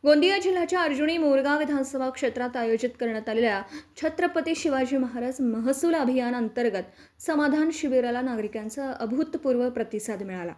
गोंदिया जिल्ह्याच्या अर्जुनी मोरगाव विधानसभा क्षेत्रात आयोजित करण्यात आलेल्या छत्रपती शिवाजी महाराज महसूल अभियान अंतर्गत समाधान शिबिराला नागरिकांचा अभूतपूर्व प्रतिसाद मिळाला।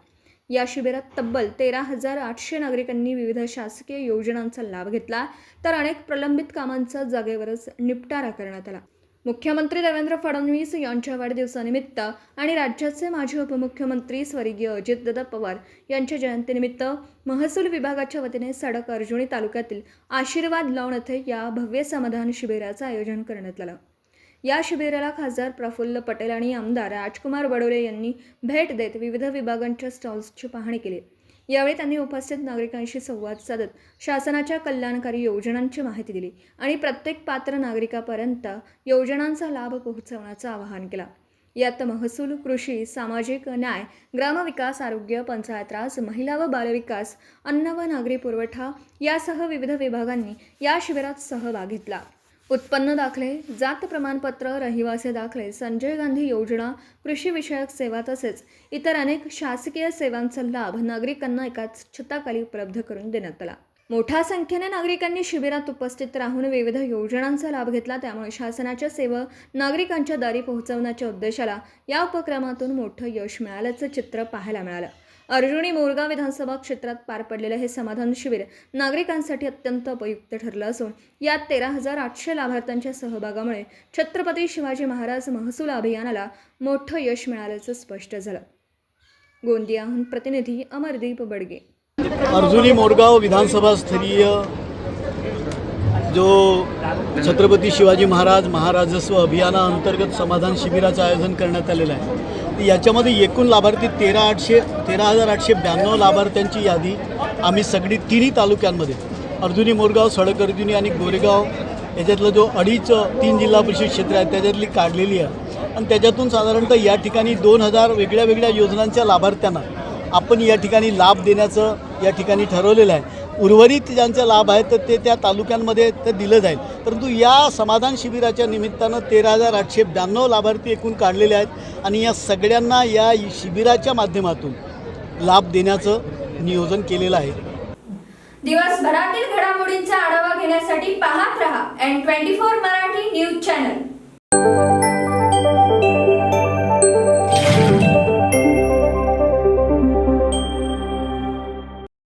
या शिबिरात तब्बल 13,800 नागरिकांनी विविध शासकीय योजनांचा लाभ घेतला, तर अनेक प्रलंबित कामांचा जागेवरच निपटारा करण्यात आला। मुख्यमंत्री देवेंद्र फडणवीस यांच्या वाढदिवसानिमित्त आणि राज्याचे माजी उपमुख्यमंत्री स्वर्गीय अजितदादा पवार यांच्या जयंतीनिमित्त महसूल विभागाच्या वतीने सडक अर्जुनी तालुक्यातील आशीर्वाद लॉन येथे या भव्य समाधान शिबिराचे आयोजन करण्यात आले। या शिबिराला खासदार प्रफुल्ल पटेल आणि आमदार राजकुमार बडोले यांनी भेट देत विविध विभागांच्या स्टॉल्सची पाहणी केली। यावेळी त्यांनी उपस्थित नागरिकांशी संवाद साधत शासनाच्या कल्याणकारी योजनांची माहिती दिली आणि प्रत्येक पात्र नागरिकापर्यंत योजनांचा लाभ पोहोचवण्याचे आवाहन केले। यात महसूल, कृषी, सामाजिक न्याय, ग्रामविकास, आरोग्य, पंचायत राज, महिला व बालविकास, अन्न व नागरी पुरवठा यासह विविध विभागांनी या शिबिरात सहभाग घेतला। उत्पन्न दाखले, जात प्रमाणपत्र, रहिवासी दाखले, संजय गांधी योजना, कृषी विषयक सेवा तसेच इतर अनेक शासकीय सेवांचा लाभ नागरिकांना एकाच छताखाली उपलब्ध करून देण्यात आला। मोठ्या संख्येने नागरिकांनी शिबिरात उपस्थित राहून विविध योजनांचा लाभ घेतला, त्यामुळे शासनाच्या सेवा नागरिकांच्या दारी पोहोचवण्याच्या उद्देशाला या उपक्रमातून मोठं यश मिळाल्याचं चित्र पाहायला मिळालं। अर्जुनी मोरगाव विधानसभा क्षेत्रात पार पडलेले हे समाधान शिबिर नागरिकांसाठी अत्यंत उपयुक्त ठरलं असून यात 13,800 लाभार्थ्यांच्या सहभागामुळे छत्रपती शिवाजी महाराज महसूल अभियानाला मोठं यश मिळाल्याचं स्पष्ट झालं। गोंदियाहून प्रतिनिधी अमरदीप बडगे। अर्जुनी मोरगाव विधानसभा स्तरीय जो छत्रपती शिवाजी महाराज महाराजस्व अभियानाअंतर्गत समाधान शिबिराचं आयोजन करण्यात आलेलं आहे। याच्यामध्ये एकूण लाभार्थी 13,892 लाभार्थ्यांची यादी आम्ही सगळी तिन्ही तालुक्यांमध्ये अर्जुनी मोरगाव, सडक अर्जुनी आणि गोरेगाव याच्यातलं जो 3 जिल्हा परिषद क्षेत्र आहे त्याच्यातली काढलेली आहे आणि त्याच्यातून साधारणतः या ठिकाणी 2,000 वेगळ्या वेगळ्या योजनांच्या लाभार्थ्यांना आपण या ठिकाणी लाभ देण्याचं या ठिकाणी ठरवलेलं आहे। उर्वरित ज्यांचा लाभ आहे तर ते त्या तालुक्यांमध्ये ते दिलं जाईल, परंतु या समाधान शिबिराच्या निमित्तानं 13,892 लाभार्थी एकूण काढलेले आहेत आणि या सगळ्यांना या शिबिराच्या माध्यमातून लाभ देण्याचं नियोजन केलेलं आहे। दिवसभरातील घडामोडींचा आढावा घेण्यासाठी पाहत रहा N24 मराठी न्यूज चॅनल।